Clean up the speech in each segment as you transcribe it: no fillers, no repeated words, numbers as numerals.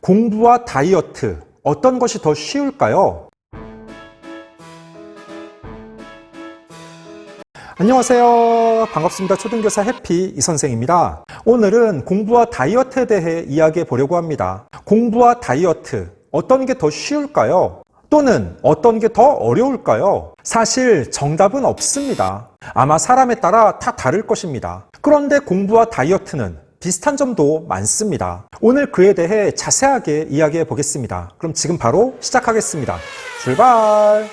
공부와 다이어트, 어떤 것이 더 쉬울까요? 안녕하세요. 반갑습니다. 초등교사 해피 이선생입니다. 오늘은 공부와 다이어트에 대해 이야기해 보려고 합니다. 공부와 다이어트, 어떤 게 더 쉬울까요? 또는 어떤 게 더 어려울까요? 사실 정답은 없습니다. 아마 사람에 따라 다 다를 것입니다. 그런데 공부와 다이어트는 비슷한 점도 많습니다. 오늘 그에 대해 자세하게 이야기해 보겠습니다. 그럼 지금 바로 시작하겠습니다. 출발!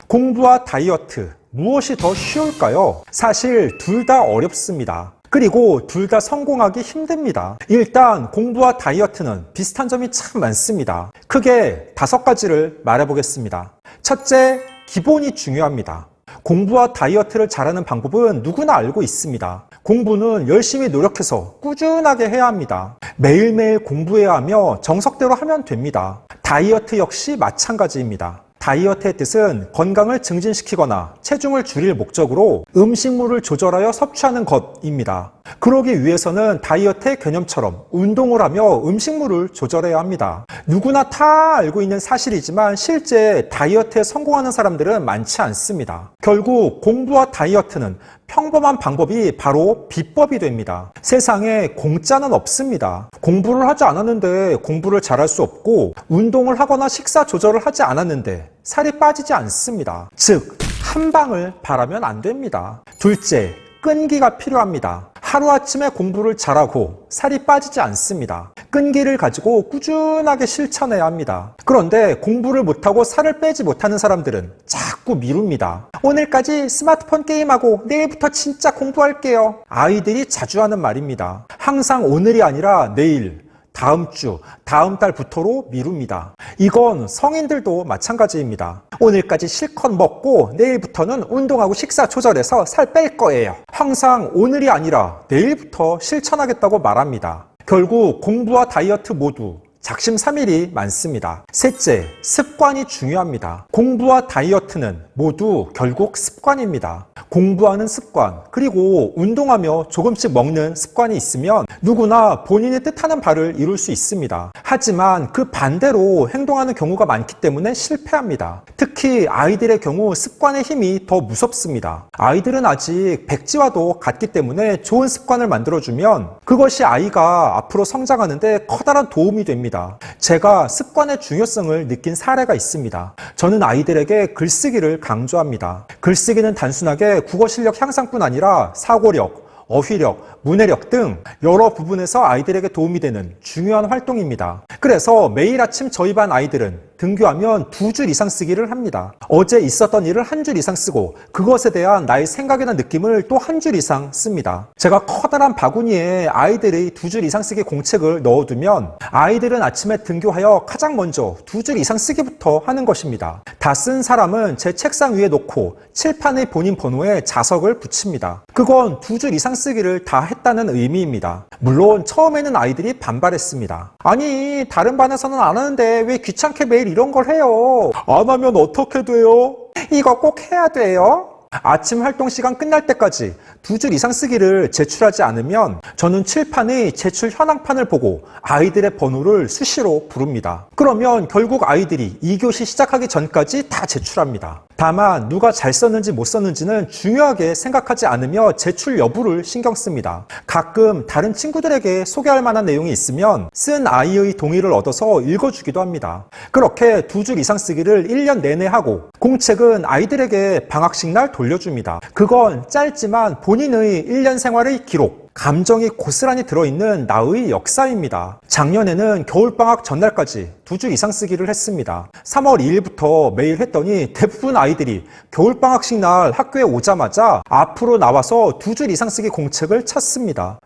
공부와 다이어트, 무엇이 더 쉬울까요? 사실 둘 다 어렵습니다. 그리고 둘 다 성공하기 힘듭니다. 일단 공부와 다이어트는 비슷한 점이 참 많습니다. 크게 5가지를 말해보겠습니다. 첫째, 기본이 중요합니다. 공부와 다이어트를 잘하는 방법은 누구나 알고 있습니다. 공부는 열심히 노력해서 꾸준하게 해야 합니다. 매일매일 공부해야 하며 정석대로 하면 됩니다. 다이어트 역시 마찬가지입니다. 다이어트의 뜻은 건강을 증진시키거나 체중을 줄일 목적으로 음식물을 조절하여 섭취하는 것입니다. 그러기 위해서는 다이어트의 개념처럼 운동을 하며 음식물을 조절해야 합니다. 누구나 다 알고 있는 사실이지만 실제 다이어트에 성공하는 사람들은 많지 않습니다. 결국 공부와 다이어트는 평범한 방법이 바로 비법이 됩니다. 세상에 공짜는 없습니다. 공부를 하지 않았는데 공부를 잘할 수 없고, 운동을 하거나 식사 조절을 하지 않았는데 살이 빠지지 않습니다. 즉, 한 방을 바라면 안 됩니다. 둘째, 끈기가 필요합니다. 하루아침에 공부를 잘하고 살이 빠지지 않습니다. 끈기를 가지고 꾸준하게 실천해야 합니다. 그런데 공부를 못하고 살을 빼지 못하는 사람들은 자꾸 미룹니다. 오늘까지 스마트폰 게임하고 내일부터 진짜 공부할게요. 아이들이 자주 하는 말입니다. 항상 오늘이 아니라 내일, 다음 주, 다음 달부터로 미룹니다. 이건 성인들도 마찬가지입니다. 오늘까지 실컷 먹고 내일부터는 운동하고 식사 조절해서 살 뺄 거예요. 항상 오늘이 아니라 내일부터 실천하겠다고 말합니다. 결국 공부와 다이어트 모두 작심삼일이 많습니다. 셋째, 습관이 중요합니다. 공부와 다이어트는 모두 결국 습관입니다. 공부하는 습관, 그리고 운동하며 조금씩 먹는 습관이 있으면 누구나 본인이 뜻하는 바를 이룰 수 있습니다. 하지만 그 반대로 행동하는 경우가 많기 때문에 실패합니다. 특히 아이들의 경우 습관의 힘이 더 무섭습니다. 아이들은 아직 백지와도 같기 때문에 좋은 습관을 만들어주면 그것이 아이가 앞으로 성장하는 데 커다란 도움이 됩니다. 제가 습관의 중요성을 느낀 사례가 있습니다. 저는 아이들에게 글쓰기를 강조합니다. 글쓰기는 단순하게 국어 실력 향상뿐 아니라 사고력, 어휘력, 문해력 등 여러 부분에서 아이들에게 도움이 되는 중요한 활동입니다. 그래서 매일 아침 저희 반 아이들은 등교하면 2줄 이상 쓰기를 합니다. 어제 있었던 일을 1줄 이상 쓰고 그것에 대한 나의 생각이나 느낌을 또 1줄 이상 씁니다. 제가 커다란 바구니에 아이들의 2줄 이상 쓰기 공책을 넣어두면 아이들은 아침에 등교하여 가장 먼저 2줄 이상 쓰기부터 하는 것입니다. 다 쓴 사람은 제 책상 위에 놓고 칠판의 본인 번호에 자석을 붙입니다. 그건 2줄 이상 쓰기를 다 했다는 의미입니다. 물론 처음에는 아이들이 반발했습니다. 아니, 다른 반에서는 안 하는데 왜 귀찮게 매일 이런 걸 해요? 안 하면 어떻게 돼요? 이거 꼭 해야 돼요? 아침 활동 시간 끝날 때까지 2줄 이상 쓰기를 제출하지 않으면 저는 칠판의 제출 현황판을 보고 아이들의 번호를 수시로 부릅니다. 그러면 결국 아이들이 2교시 시작하기 전까지 다 제출합니다. 다만 누가 잘 썼는지 못 썼는지는 중요하게 생각하지 않으며 제출 여부를 신경 씁니다. 가끔 다른 친구들에게 소개할 만한 내용이 있으면 쓴 아이의 동의를 얻어서 읽어주기도 합니다. 그렇게 2줄 이상 쓰기를 1년 내내 하고 공책은 아이들에게 방학식 날 돌려줍니다. 그건 짧지만 본인의 1년 생활의 기록, 감정이 고스란히 들어있는 나의 역사입니다. 작년에는 겨울방학 전날까지 2줄 이상 쓰기를 했습니다. 3월 2일부터 매일 했더니 대부분 아이들이 겨울방학식 날 학교에 오자마자 앞으로 나와서 2줄 이상 쓰기 공책을 찾습니다.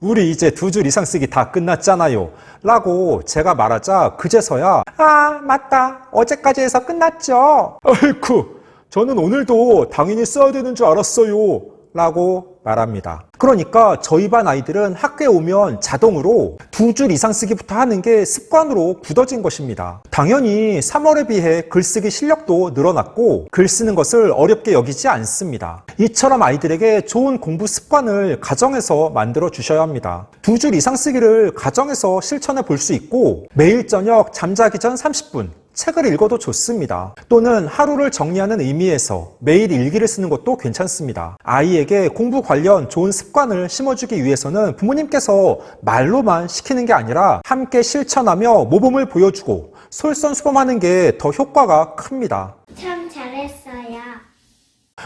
우리 이제 2줄 이상 쓰기 다 끝났잖아요 라고 제가 말하자 그제서야 아, 맞다. 어제까지 해서 끝났죠. 아이쿠, 저는 오늘도 당연히 써야 되는 줄 알았어요 라고 말합니다. 그러니까 저희 반 아이들은 학교에 오면 자동으로 2줄 이상 쓰기부터 하는 게 습관으로 굳어진 것입니다. 당연히 3월에 비해 글쓰기 실력도 늘어났고 글 쓰는 것을 어렵게 여기지 않습니다. 이처럼 아이들에게 좋은 공부 습관을 가정에서 만들어 주셔야 합니다. 2줄 이상 쓰기를 가정에서 실천해 볼 수 있고 매일 저녁 잠자기 전 30분 책을 읽어도 좋습니다. 또는 하루를 정리하는 의미에서 매일 일기를 쓰는 것도 괜찮습니다. 아이에게 공부 관련 좋은 습관을 심어주기 위해서는 부모님께서 말로만 시키는 게 아니라 함께 실천하며 모범을 보여주고 솔선수범하는 게 더 효과가 큽니다. 참 잘했어요.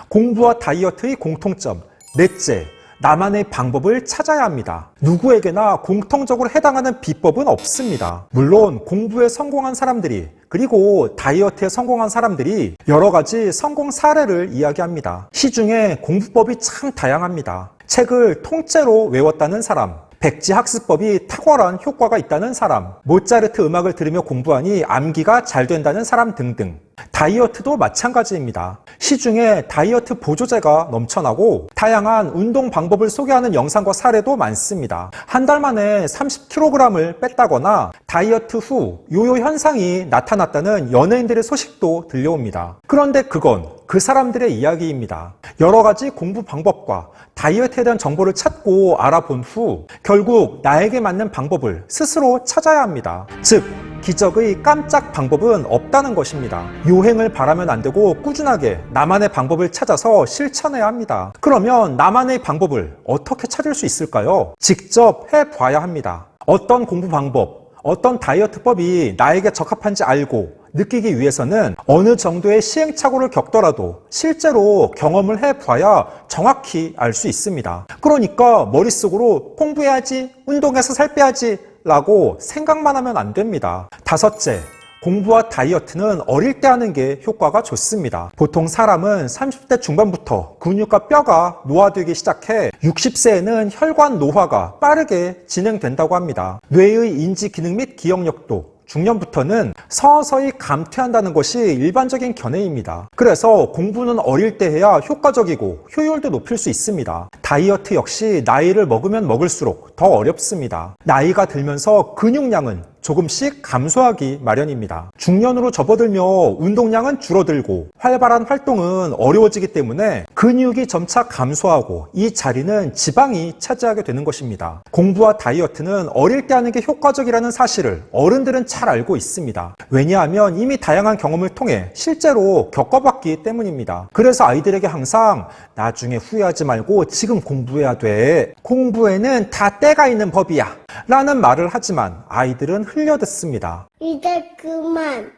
공부와 다이어트의 공통점. 넷째, 나만의 방법을 찾아야 합니다. 누구에게나 공통적으로 해당하는 비법은 없습니다. 물론 공부에 성공한 사람들이 그리고 다이어트에 성공한 사람들이 여러 가지 성공 사례를 이야기합니다. 시중에 공부법이 참 다양합니다. 책을 통째로 외웠다는 사람, 백지 학습법이 탁월한 효과가 있다는 사람, 모차르트 음악을 들으며 공부하니 암기가 잘 된다는 사람 등등. 다이어트도 마찬가지입니다. 시중에 다이어트 보조제가 넘쳐나고 다양한 운동 방법을 소개하는 영상과 사례도 많습니다. 한 달 만에 30kg을 뺐다거나 다이어트 후 요요 현상이 나타났다는 연예인들의 소식도 들려옵니다. 그런데 그건 그 사람들의 이야기입니다. 여러 가지 공부 방법과 다이어트에 대한 정보를 찾고 알아본 후 결국 나에게 맞는 방법을 스스로 찾아야 합니다. 즉, 기적의 깜짝 방법은 없다는 것입니다. 요행을 바라면 안 되고 꾸준하게 나만의 방법을 찾아서 실천해야 합니다. 그러면 나만의 방법을 어떻게 찾을 수 있을까요? 직접 해봐야 합니다. 어떤 공부 방법, 어떤 다이어트법이 나에게 적합한지 알고 느끼기 위해서는 어느 정도의 시행착오를 겪더라도 실제로 경험을 해봐야 정확히 알 수 있습니다. 그러니까 머릿속으로 공부해야지, 운동해서 살 빼야지 라고 생각만 하면 안 됩니다. 다섯째, 공부와 다이어트는 어릴 때 하는 게 효과가 좋습니다. 보통 사람은 30대 중반부터 근육과 뼈가 노화되기 시작해 60세에는 혈관 노화가 빠르게 진행된다고 합니다. 뇌의 인지 기능 및 기억력도 중년부터는 서서히 감퇴한다는 것이 일반적인 견해입니다. 그래서 공부는 어릴 때 해야 효과적이고 효율도 높일 수 있습니다. 다이어트 역시 나이를 먹으면 먹을수록 더 어렵습니다. 나이가 들면서 근육량은 조금씩 감소하기 마련입니다. 중년으로 접어들며 운동량은 줄어들고 활발한 활동은 어려워지기 때문에 근육이 점차 감소하고 이 자리는 지방이 차지하게 되는 것입니다. 공부와 다이어트는 어릴 때 하는 게 효과적이라는 사실을 어른들은 잘 알고 있습니다. 왜냐하면 이미 다양한 경험을 통해 실제로 겪어봤기 때문입니다. 그래서 아이들에게 항상 나중에 후회하지 말고 지금 공부해야 돼. 공부에는 다 때가 있는 법이야. 라는 말을 하지만 아이들은 흘려듣습니다. 이제 그만.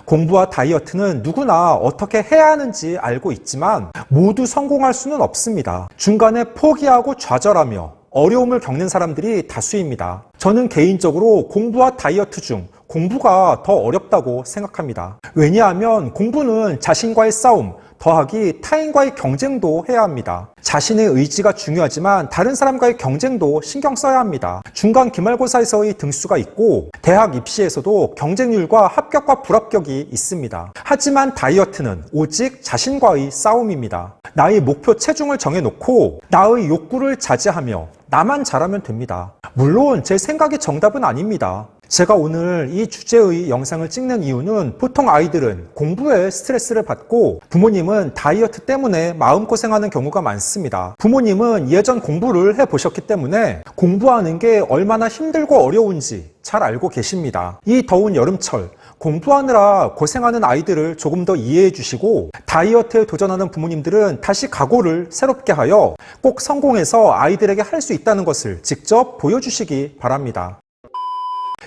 공부와 다이어트는 누구나 어떻게 해야 하는지 알고 있지만 모두 성공할 수는 없습니다. 중간에 포기하고 좌절하며 어려움을 겪는 사람들이 다수입니다. 저는 개인적으로 공부와 다이어트 중 공부가 더 어렵다고 생각합니다. 왜냐하면 공부는 자신과의 싸움, 더하기 타인과의 경쟁도 해야 합니다. 자신의 의지가 중요하지만 다른 사람과의 경쟁도 신경 써야 합니다. 중간 기말고사에서의 등수가 있고 대학 입시에서도 경쟁률과 합격과 불합격이 있습니다. 하지만 다이어트는 오직 자신과의 싸움입니다. 나의 목표 체중을 정해놓고 나의 욕구를 자제하며 나만 잘하면 됩니다. 물론 제 생각이 정답은 아닙니다. 제가 오늘 이 주제의 영상을 찍는 이유는 보통 아이들은 공부에 스트레스를 받고 부모님은 다이어트 때문에 마음고생하는 경우가 많습니다. 부모님은 예전 공부를 해보셨기 때문에 공부하는 게 얼마나 힘들고 어려운지 잘 알고 계십니다. 이 더운 여름철 공부하느라 고생하는 아이들을 조금 더 이해해 주시고 다이어트에 도전하는 부모님들은 다시 각오를 새롭게 하여 꼭 성공해서 아이들에게 할 수 있다는 것을 직접 보여주시기 바랍니다.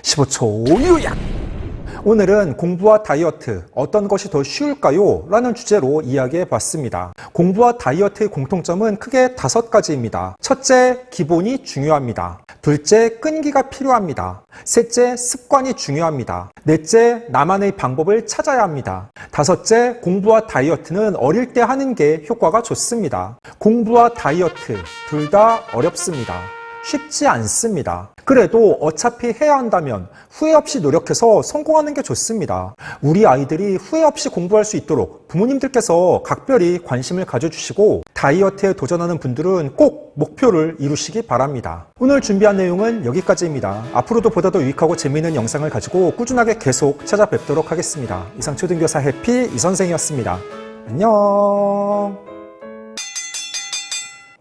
15초 요약! 오늘은 공부와 다이어트 어떤 것이 더 쉬울까요? 라는 주제로 이야기해 봤습니다. 공부와 다이어트의 공통점은 크게 5가지입니다. 첫째, 기본이 중요합니다. 둘째, 끈기가 필요합니다. 셋째, 습관이 중요합니다. 넷째, 나만의 방법을 찾아야 합니다. 다섯째, 공부와 다이어트는 어릴 때 하는 게 효과가 좋습니다. 공부와 다이어트 둘 다 어렵습니다. 쉽지 않습니다. 그래도 어차피 해야 한다면 후회 없이 노력해서 성공하는 게 좋습니다. 우리 아이들이 후회 없이 공부할 수 있도록 부모님들께서 각별히 관심을 가져주시고 다이어트에 도전하는 분들은 꼭 목표를 이루시기 바랍니다. 오늘 준비한 내용은 여기까지입니다. 앞으로도 보다 더 유익하고 재미있는 영상을 가지고 꾸준하게 계속 찾아뵙도록 하겠습니다. 이상 초등교사 해피 이선생이었습니다. 안녕.